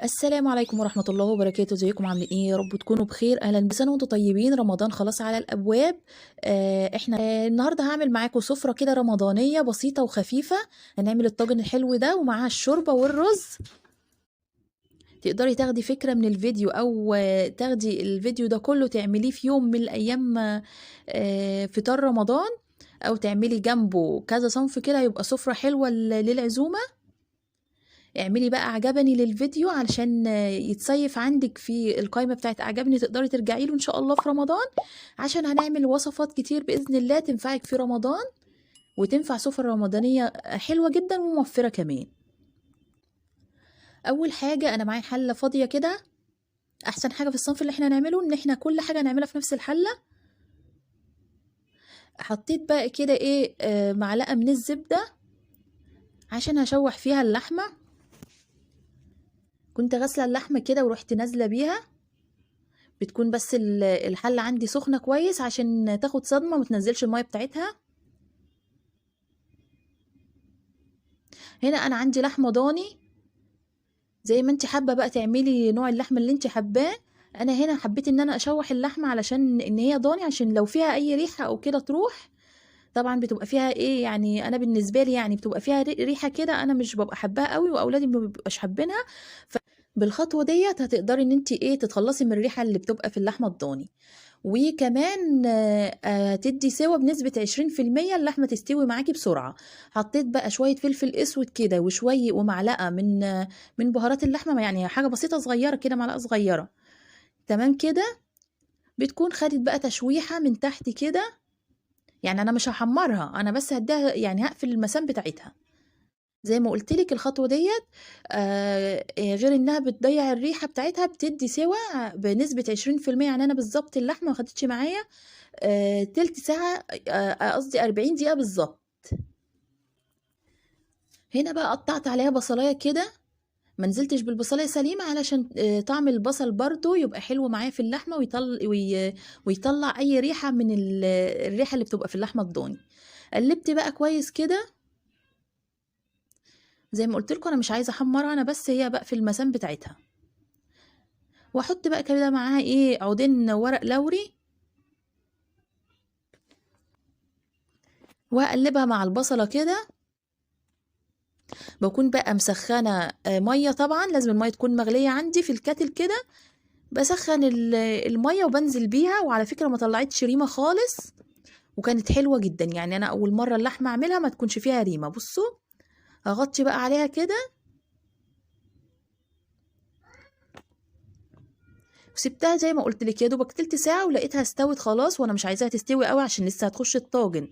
السلام عليكم ورحمة الله وبركاته، ازيكم عاملين ايه؟ يا رب تكونوا بخير. اهلا بسنة وانتم طيبين، رمضان خلاص على الابواب. احنا النهارده هعمل معاكم سفرة كده رمضانية بسيطة وخفيفة. هنعمل الطاجن الحلو ده ومعاها الشوربة والرز. تقدري تاخدي فكرة من الفيديو او تاخدي الفيديو ده كله تعمليه في يوم من الايام، فطار رمضان، او تعملي جنبه كذا صنف كده يبقى سفرة حلوة للعزومة. اعملي بقى عجبني للفيديو علشان يتصيف عندك في القائمة بتاعت اعجبني، تقدري ترجعي له ان شاء الله في رمضان، عشان هنعمل وصفات كتير بإذن الله تنفعك في رمضان، وتنفع سفرة رمضانية حلوة جدا وموفرة كمان. اول حاجة انا معايا حلة فاضية كده. احسن حاجة في الصنف اللي احنا هنعمله ان احنا كل حاجة نعملها في نفس الحلة. حطيت بقى كده ايه، معلقة من الزبدة عشان هشوح فيها اللحمة. كنت غاسلة اللحمة كده ورحت نازلة بيها. بتكون بس الحلة عندي سخنة كويس عشان تاخد صدمة ومتنزلش المية بتاعتها. هنا انا عندي لحمة ضاني، زي ما انت حابة بقى تعملي نوع اللحمة اللي انت حباه. انا هنا حبيت ان انا اشوح اللحمة علشان ان هي ضاني، عشان لو فيها اي ريحة او كده تروح. طبعا بتبقى فيها ايه يعني، انا بالنسبة لي يعني بتبقى فيها ريحة كده انا مش ببقى حباها قوي، واولادي ما بيبقاش حابينها. بالخطوة ديت هتقدري ان انت ايه تتخلصي من الريحة اللي بتبقى في اللحمة الضاني. وكمان تدي سوا بنسبة 20%، اللحمة تستوي معاكي بسرعة. حطيت بقى شوية فلفل اسود كده وشوية ومعلقة من بهارات اللحمة، يعني حاجة بسيطة صغيرة كده، معلقة صغيرة. تمام كده. بتكون خدت بقى تشويحة من تحت كده. يعني انا مش هحمرها، انا بس هديها يعني هقفل المسام بتاعتها. زي ما قلت لك الخطوة ديت غير انها بتضيع الريحة بتاعتها، بتدي سوا بنسبة 20%. يعني انا بالظبط اللحمة ما خدتش معايا تلت ساعة، قصدي 40 دقيقة بالظبط. هنا بقى قطعت عليها بصلاية كده. ما نزلتش بالبصلاية سليمة علشان طعم البصل برضو يبقى حلو معايا في اللحمة، ويطلع اي ريحة من الريحة اللي بتبقى في اللحمة الضاني. قلبت بقى كويس كده. زي ما قلت لكم انا مش عايزة احمرها، انا بس هي بقى في المسام بتاعتها. واحط بقى كده معاها ايه عودين ورق لوري، وهقلبها مع البصلة كده. بكون بقى مسخنة مية، طبعا لازم المية تكون مغلية عندي في الكاتل كده. بسخن المية وبنزل بيها، وعلى فكرة ما طلعتش ريمة خالص، وكانت حلوة جدا. يعني انا اول مرة اللحمة اعملها ما تكونش فيها ريمة. بصوا، هغطي بقى عليها كده وسبتها زي ما قلت لك يا دوبك تلت ساعة، ولقيتها استوت خلاص، وانا مش عايزاها تستوي قوي عشان لسه هتخش الطاجن.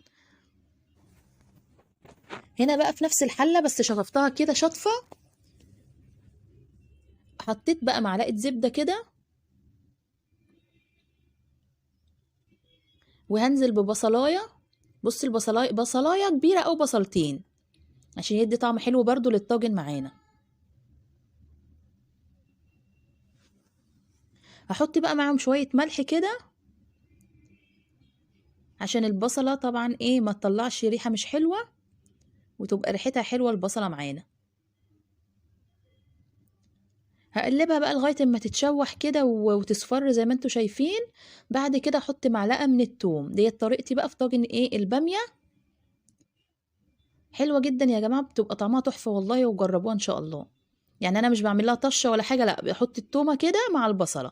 هنا بقى في نفس الحلة بس شطفتها كده شطفة. حطيت بقى معلقة زبدة كده، وهنزل ببصلاية. بص البصلاية بصلاية كبيرة او بصلتين، عشان يدي طعم حلو برضو للطاجن معانا. هحط بقى معاهم شوية ملح كده، عشان البصلة طبعا ايه ما تطلعش ريحة مش حلوة، وتبقى ريحتها حلوة البصلة معانا. هقلبها بقى لغاية اما تتشوح كده وتصفر زي ما انتوا شايفين. بعد كده احط معلقة من التوم. ديت طريقتي بقى في طاجن ايه البامية. حلوة جدا يا جماعة، بتبقى طعمها تحفة والله، وجربوها ان شاء الله. يعني انا مش بعمل لها طشه ولا حاجه، لا بحط التومه كده مع البصله.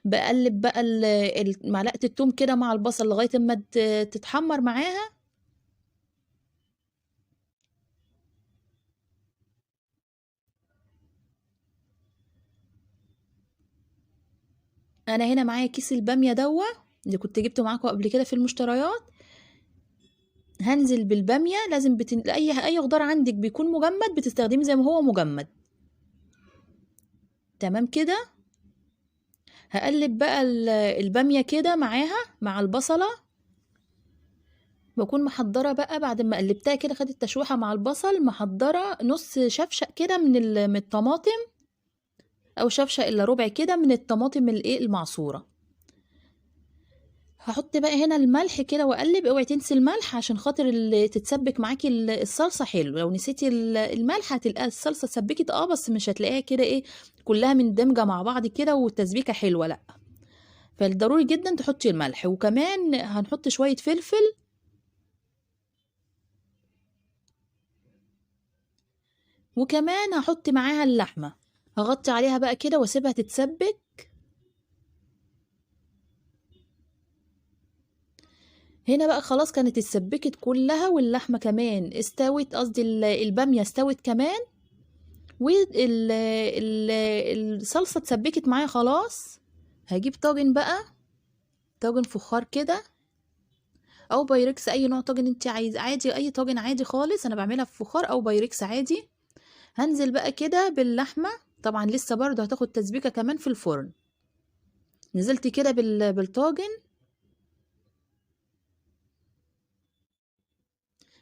بقلب بقى معلقه التوم كده مع البصل لغايه اما تتحمر معاها. انا هنا معايا كيس الباميه اللي كنت جبته معاكم قبل كده في المشتريات. هنزل بالباميه. لازم اي خضار عندك بيكون مجمد بتستخدميه زي ما هو مجمد. تمام كده. هقلب بقى الباميه كده معاها مع البصله. بكون محضرة بقى بعد ما قلبتها كده، خدت تشويحة مع البصل، محضرة نص شفشق كده من الطماطم، او شفشق الا ربع كده من الطماطم الايه المعصورة. هحط بقى هنا الملح كده واقلب، اوعي تنسي الملح عشان خاطر تتسبك معاكي الصلصه حلو. لو نسيتي الملح هتلاقي الصلصه اتسبكت بس مش هتلاقيها كده ايه كلها مندمجه مع بعض كده والتسبيكه حلوه، لا. فالضروري جدا تحطي الملح. وكمان هنحط شويه فلفل، وكمان هحط معاها اللحمه. هغطي عليها بقى كده واسيبها تتسبك. هنا بقى خلاص كانت اتسبكت كلها واللحمه كمان استوت، قصدي الباميه استوت كمان، والصلصه اتسبكت معايا خلاص. هجيب طاجن بقى، طاجن فخار كده او بايركس، اي نوع طاجن انت عايز، عادي اي طاجن عادي خالص. انا بعملها في فخار او بايركس عادي. هنزل بقى كده باللحمه، طبعا لسه برضه هتاخد تسبيكه كمان في الفرن. نزلت كده بالطاجن،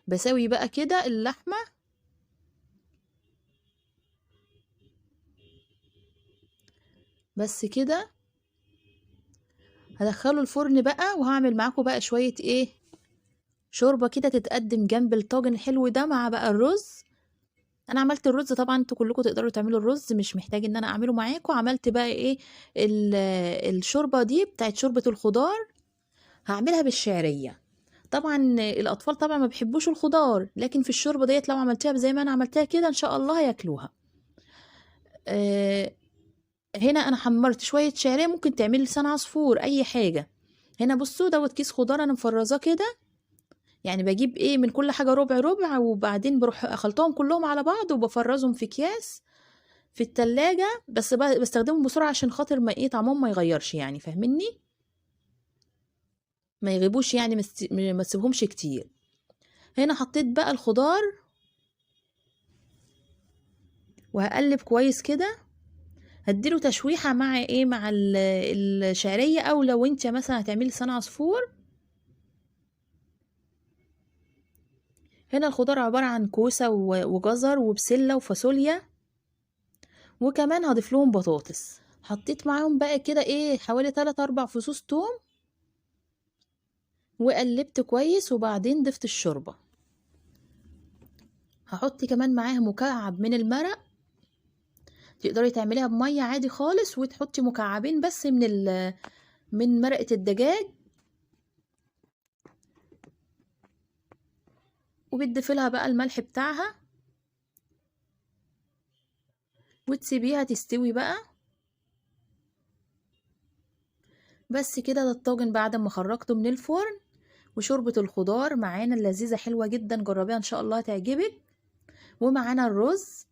بسوي بقى كده اللحمه. بس كده هدخله الفرن بقى، وهعمل معاكم بقى شويه ايه شوربه كده تتقدم جنب الطاجن الحلو ده مع بقى الرز. انا عملت الرز، طبعا انتوا كلكم تقدروا تعملوا الرز، مش محتاج ان انا اعمله معاكم. عملت بقى ايه الشوربه دي بتاعت شوربه الخضار، هعملها بالشعريه. طبعا الاطفال طبعا ما بيحبوش الخضار، لكن في الشوربه ديت لو عملتها زي ما انا عملتها كده ان شاء الله هياكلوها. آه هنا انا حمرت شويه شعريه، ممكن تعملي لسان عصفور اي حاجه. هنا بصوا دوت كيس خضار انا مفرزاه كده، يعني بجيب ايه من كل حاجه ربع ربع، وبعدين بروح اخلطهم كلهم على بعض وبفرزهم في اكياس في التلاجة. بس بستخدمهم بسرعة عشان خاطر ما ايه طعمهم ما يغيرش، يعني فاهمني، ما يغيبوش يعني، ما تسيبهمش كتير. هنا حطيت بقى الخضار وهقلب كويس كده. هديله تشويحة مع ايه مع الشعرية، او لو انت مثلا هتعملي لسان عصفور. هنا الخضار عبارة عن كوسة وجزر وبسلة وفاصوليا، وكمان هضيف لهم بطاطس. حطيت معاهم بقى كده ايه حوالي 3 4 فصوص توم، وقلبت كويس، وبعدين ضفت الشوربة. هحط كمان معاها مكعب من المرق، تقدري تعمليها بمية عادي خالص وتحطي مكعبين بس من مرقة الدجاج، وبتضيفي لها بقى الملح بتاعها وتسيبيها تستوي بقى. بس كده ده الطاجن بعد ما خرجته من الفرن. وشوربة الخضار معانا اللذيذة حلوة جدا، جربيها ان شاء الله تعجبك. ومعانا الرز.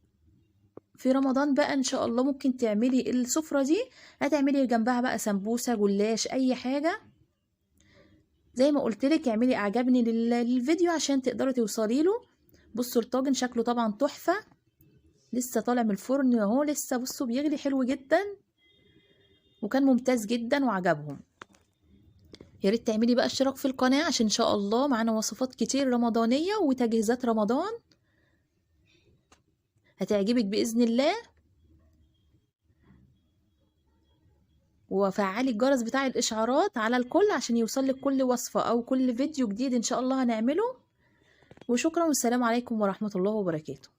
في رمضان بقى ان شاء الله ممكن تعملي السفرة دي، هتعملي جنبها بقى سمبوسة جلاش اي حاجة. زي ما قلت لك اعملي اعجابني للفيديو عشان تقدري توصلي له. بصوا الطاجن شكله طبعا تحفة، لسه طالع من الفرن اهو، لسه بصوا بيغلي حلو جدا، وكان ممتاز جدا وعجبهم. يا ريت تعملي بقى اشتراك في القناة عشان ان شاء الله معانا وصفات كتير رمضانية وتجهيزات رمضان هتعجبك بإذن الله. وفعلي الجرس بتاع الإشعارات على الكل عشان يوصلك كل وصفة أو كل فيديو جديد إن شاء الله هنعمله. وشكرا، والسلام عليكم ورحمة الله وبركاته.